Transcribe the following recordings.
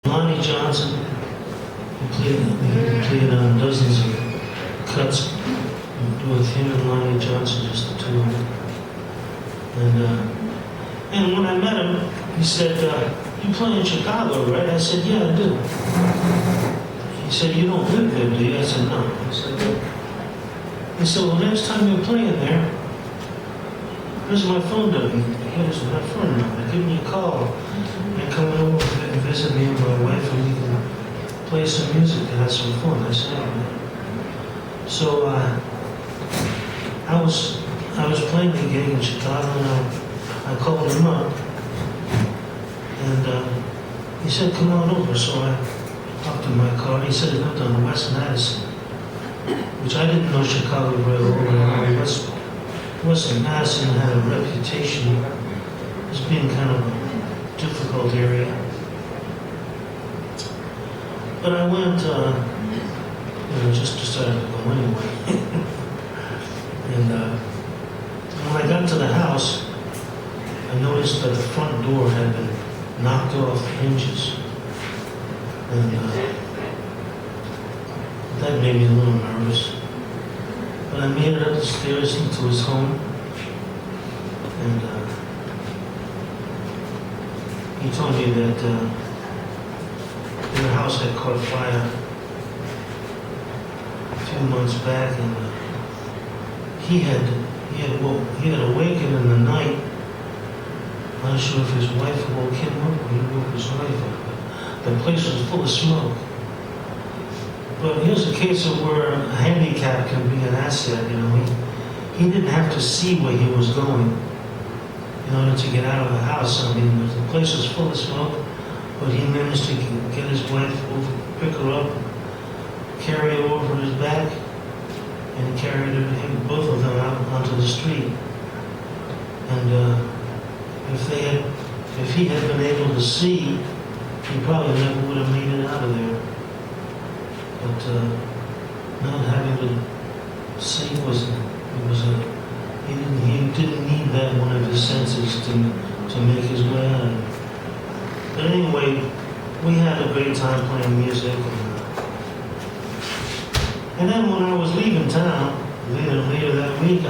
Lonnie Johnson, he played on dozens of cuts with him and Lonnie Johnson, just the two of them. And when I met him, he said, "You play in Chicago, right?" I said, "Yeah, I do." He said, "You don't live there, do you?" I said, "No." He said, "Well, next time you're playing there, here's my phone number. Here's my phone number. Give me a call and come over and visit me and my wife, and we can play some music and have some fun." I said, "Yeah." So I was playing the gig in Chicago, and I called him up, and he said, "Come on over." So I hopped in my car. He said he lived on West Madison, which I didn't know Chicago very well, but West Madison had a reputation as being kind of a difficult area. But I went, just decided to go anyway. And when I got to the house, I noticed that the front door had been knocked off hinges. And that made me a little nervous. But I made it up the stairs into his home. And he told me that their house had caught fire a few months back, and he had awakened in the night. I'm not sure if his wife woke him up or he woke his wife up. The place was full of smoke. But here's a case of where a handicap can be an asset. He didn't have to see where he was going in order to get out of the house. I mean, the place was full of smoke, but he managed to get his wife over, pick her up, carry her over his back, and carried both of them out onto the street. And if he had been able to see, he probably never would have made it out of there. But not having to see he didn't need that one of his senses to make his way out. But anyway, we had a great time playing music. And then when I was leaving town, later that week, I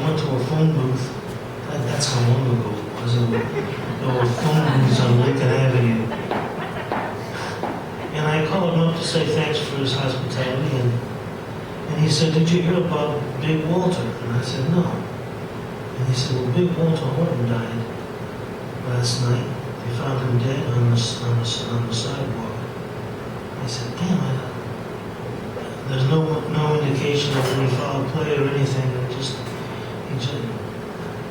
went to a phone booth. That's how long ago it was. There were phone booths on Lincoln Avenue. And I called him up to say thanks for his hospitality. And he said, "Did you hear about Big Walter?" And I said, "No." And he said, "Well, Big Walter Horton died last night. They found him dead on the sidewalk." I said, "Damn it. There's no indication of any foul play or anything.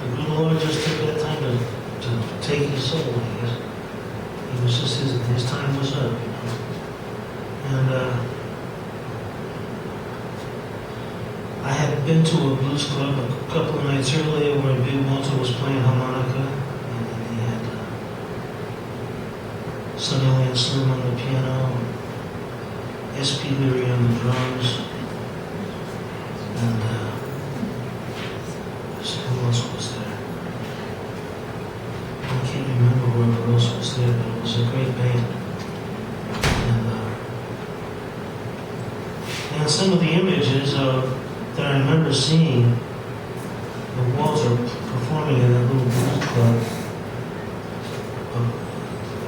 The good Lord just took that time to take his soul, I guess. It was just his time was up, And I had been to a blues club a couple of nights earlier where Big Walter was playing harmonica, and he had Sonny Lane Slim on the piano, S.P. Leary on the drums, and who else was there? I can't remember who else was there, but it was a great band. And some of the images that I remember seeing of Walter performing in that little blues club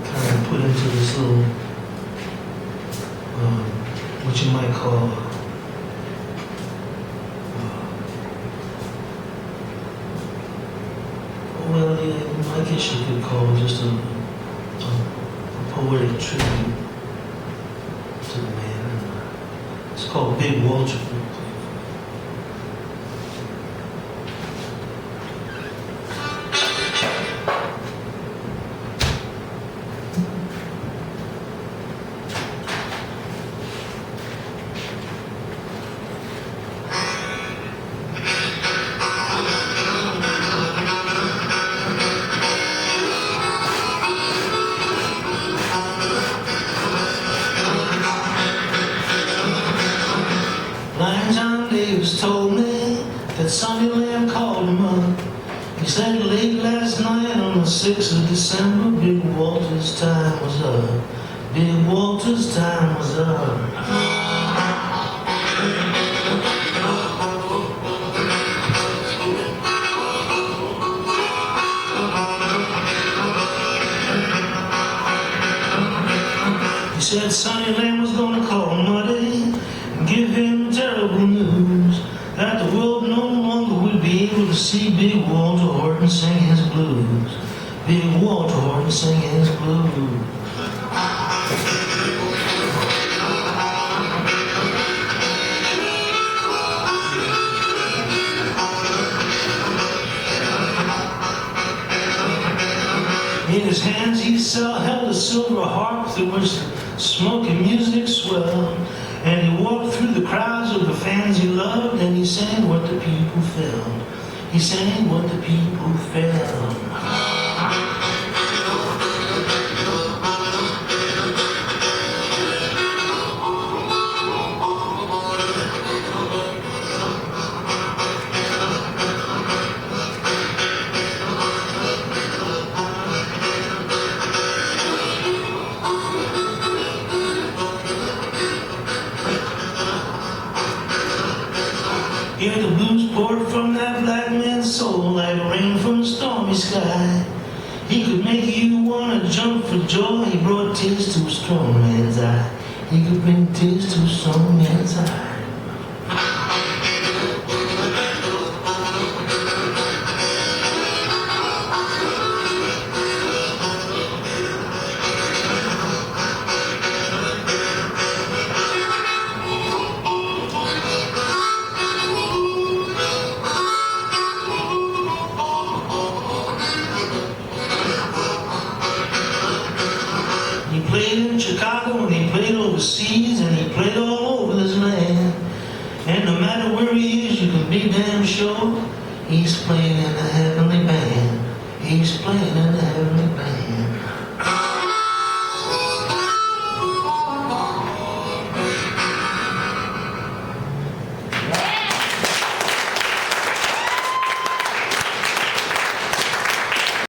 kind of put into this little, what you might call, well, I guess you could call it just a poetic tribute to the man. It's called Big Walter. John Davis told me that Sonny Lamb called him up. He said late last night on the 6th of December, Big Walter's time was up. Big Walter's time was up. He said Sonny Lane was gonna call Muddy and give him terrible news that the world no longer would be able to see Big Walter Horton sing his blues. Big Walter Horton sing his blues. In his hands he held a silver harp through which the smoky music swelled, and he walked through the crowds of the fans he loved, and he sang what the people felt. He sang what the people felt. Hear the blues poured from that black man's soul like rain from a stormy sky. He could make you want to jump for joy. He brought tears to a strong man's eye. He could bring tears to a strong man's eye. He played in Chicago and he played overseas and he played all over this land. And no matter where he